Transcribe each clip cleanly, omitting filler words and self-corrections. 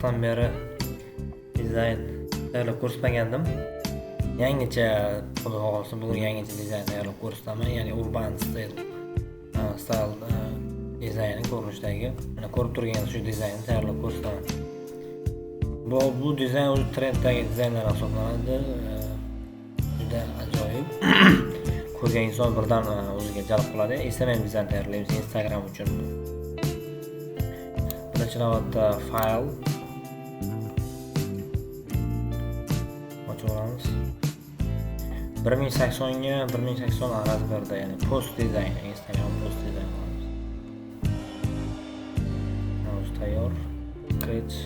vaqtdan beri dizayn tayyorlab ko'rsatmagandim. Yangicha xudo xohlasa bugun yangicha dizayn tayyorlab ko'rsataman. Ya'ni urban style dizayni ko'rinishdagi. Mana ko'rib turganingiz shu dizaynni tayyorlab ko'rsataman. Bu dizayn o'zi trendagi dizaynlar hisoblanadi. Juda ajoyib. Ko'rgan inson birdan o'ziga jalb qiladi. SMM Design tayyorlaymiz Instagram uchun. Birinchi navbatda fayl ochib olamiz. 1080 ga 1080 razmerda, ya'ni post dizayn, Instagram post dizayn qilamiz. O'zi tayyor. Create.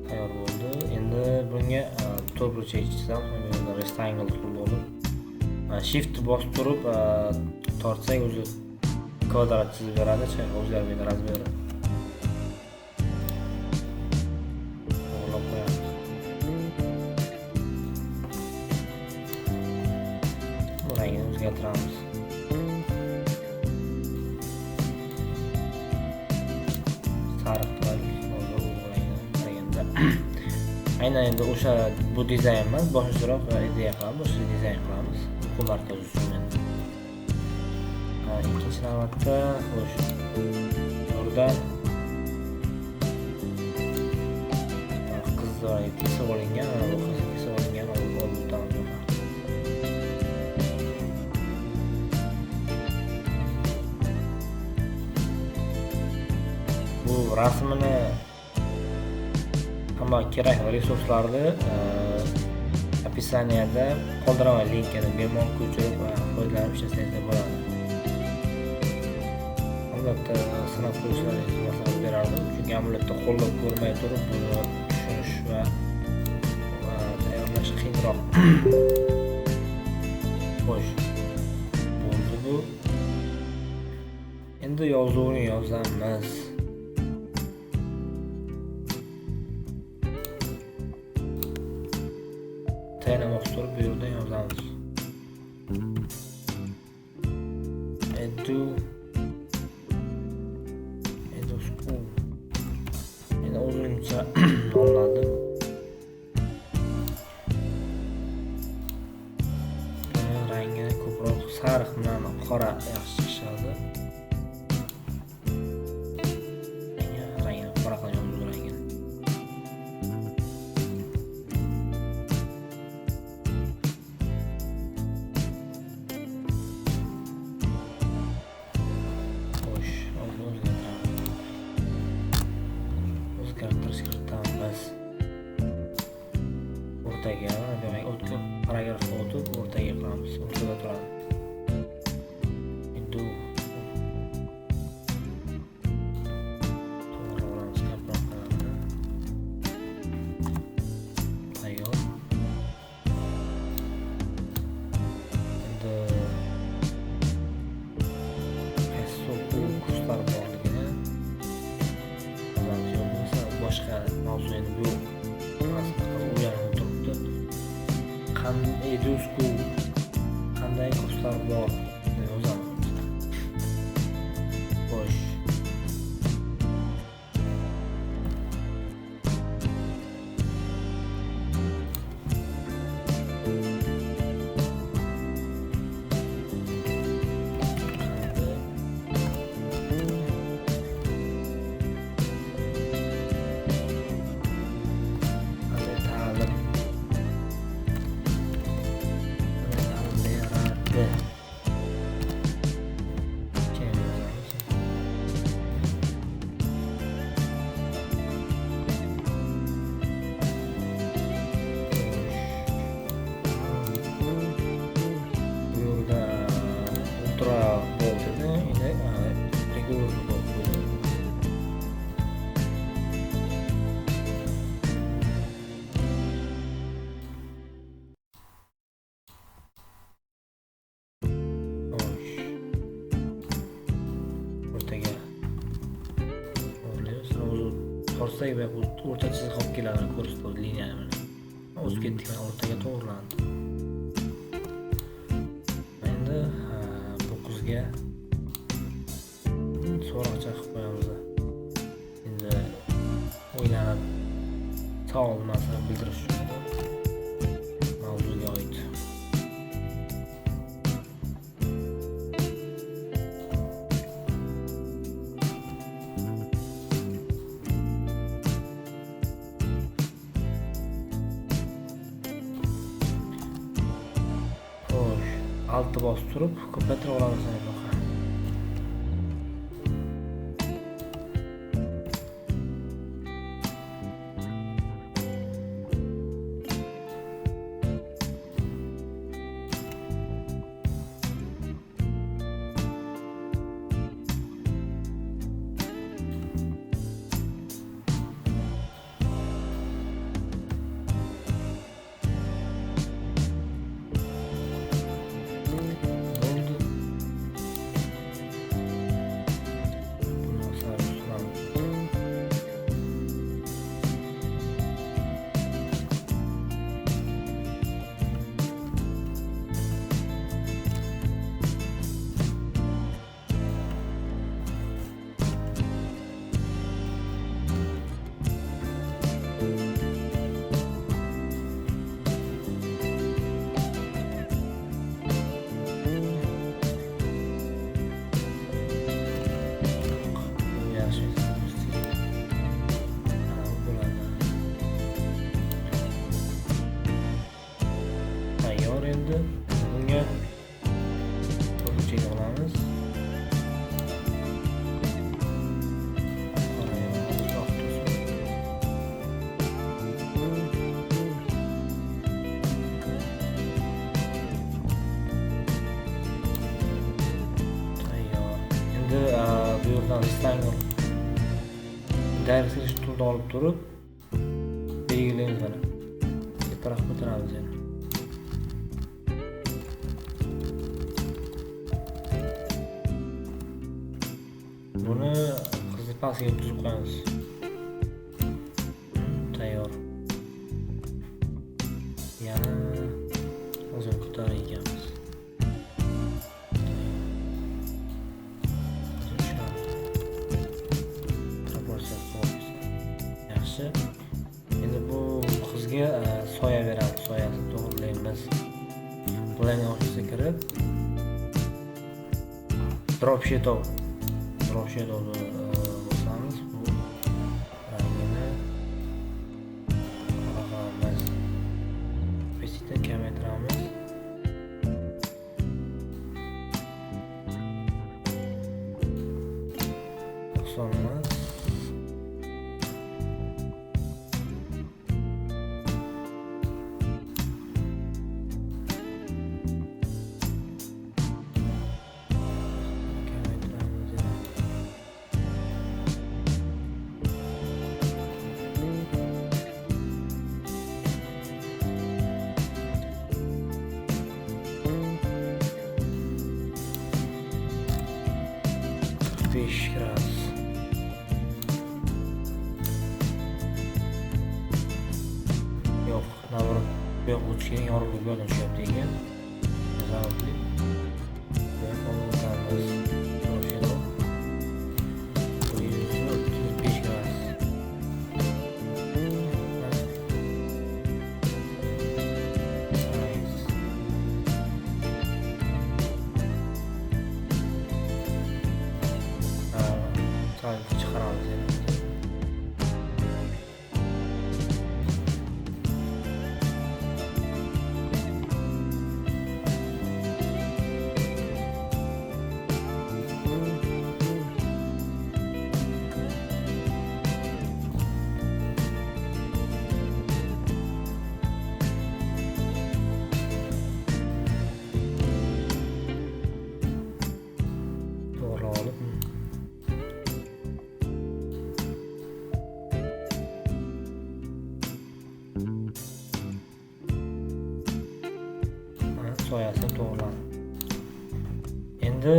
Tayyor bo'ldi. Endi bunga to'g'ri chizsam, rectangle tool bo'lib, shift bosib turib tortsak o'zi kvadrat chizib beradi, o'zgarmaydi razmeri. Rangini o'zgartiramiz. Sariq qilamiz. Aynan endi o'sha bu dizayn emas, boshqacharoq ideya qilamiz, boshqa dizayn qilamiz. Bu markaz uchun endi. Ikkinchi navbatda xo'sh. Oradan qizlar kesib olingan, bu rasmini hamma kerakli resurslarni opisaniyada qoldiraman, linkini bemalol ko'chirib foydalanib ishlasangiz bo'ladi. Albatta sinab ko'rishlaringiz maslahat berardim, chunki amaliyotda qo'llab ko'rmay turib buni tushunish va tayyorlash qiyinroq. Xo'sh, bo'ldi bu. Endi yozuvni yozamiz. Tayyorlab bostirib bu yerdan yozamiz. School. Endi o'zimcha nomladim. Rangini ko'proq sariq bilan qora yaxshi chiqadi. Rangini qora qilamiz rangini. Kiritamiz. O'rtaga, demak, o'tib paragrafga o'tib o'rtaga qilamiz. O'rtada turadi. Endi to'g'rilamiz yaproqlarni. Tayyor. Endi kurslar borligini boshqa mavzu endi bu o'ylanib turibdi. Qanday kurslar bor deb yozamiz. Xo'sh. Torsak ve o'rta chiziq olib keladi, ko'rsatadi liniyani. O'zib ketdik, o'rtaga to'g'rilandi. Endi bizga so'roqcha qilib qo'yamiz. Endi o'ylanib savol masala bildirish uchun mavzuga oid. Altı bosib turib ko'paytirib olamiz. Endi bunga to'g'ri olamiz. Tayyor. Endi bu yerdan istanglar direct toolni olib turib belgilaymiz mana. Biroq ko'taramiz yana. Buni qizil pastiga o'tkazib qo'yamiz. Tayyor. Yana o'zini ko'taramiz. Yaxshi. Endi bu qizga soya beramiz. Soyasini to'g'rilaymiz. Bularning orqasiga kirib drop shadow bosamiz. Bu rangini qora qilamiz. Pesita kamaytiramiz. To'qsonimiz. Gradus. Yo'q, navrot bu yoq o'tishgan yorug'lik bilan tushyapti ekan. Zavqli. Bu qo'limiz 35 gradus. Chiqaramiz endi. To'g'ri olib soyasini to'g'riladi. Endi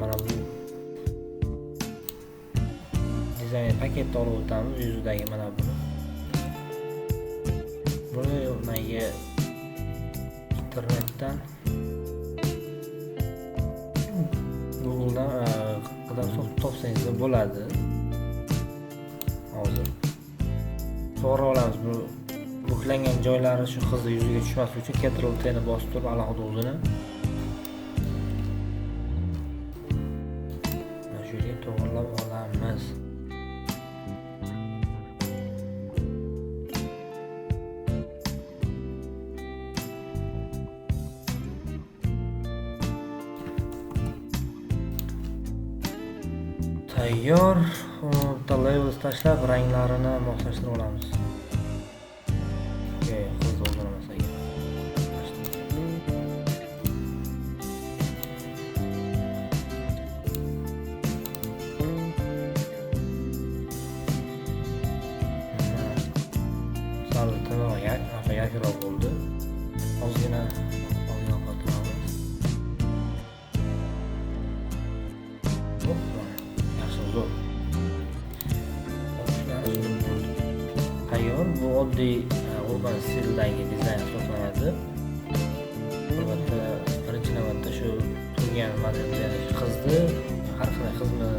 mana bu dizayn paketni olib o'tamiz. Yuzidagi mana buni. Buni menga internetdan bossangiz bo'ladi. Hozir to'g'ri olamiz. Bu buklangan joylari shu qizni yuziga tushmaslik uchun Ctrl T ni bosib turib alohida o'zini mana shu yerga to'g'rilab olamiz. Tayyor. Bitta label tashlab ranglarini moslashtirib olamiz. Qiz o'ldirmas ekan. Sal yakroq bo'ldi. Ozgina qo'ytiramiz. Yaxshi zo'r. Tayyor. Bu oddiy urban stildagi dizayn hisoblanadi. Albatta, birinchi navbatda shu turgan modelni, qizni, har qanday qizni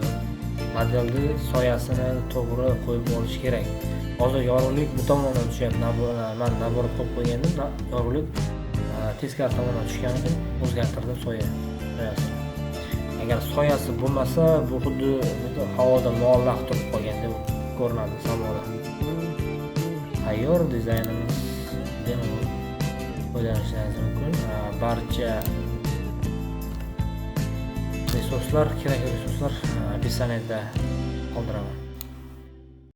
modelni soyasini to'g'ri qo'yib olish kerak. Hozir yorug'lik bu tomondan tushyapti. Men naborib qo'yib qo'ygandim. Yorug'lik teskari tomondan tushgani uchun o'zgartirdim soyasini. Agar soyasi bo'lmasa, bu xuddi havoda muallaq turib qolgandek ko'rinadi samoda. Tayyor dizaynimiz bemalol foydalanishingiz mumkin. Barcha resurslar, kerakli resurslar opisiyaniyada qoldiraman.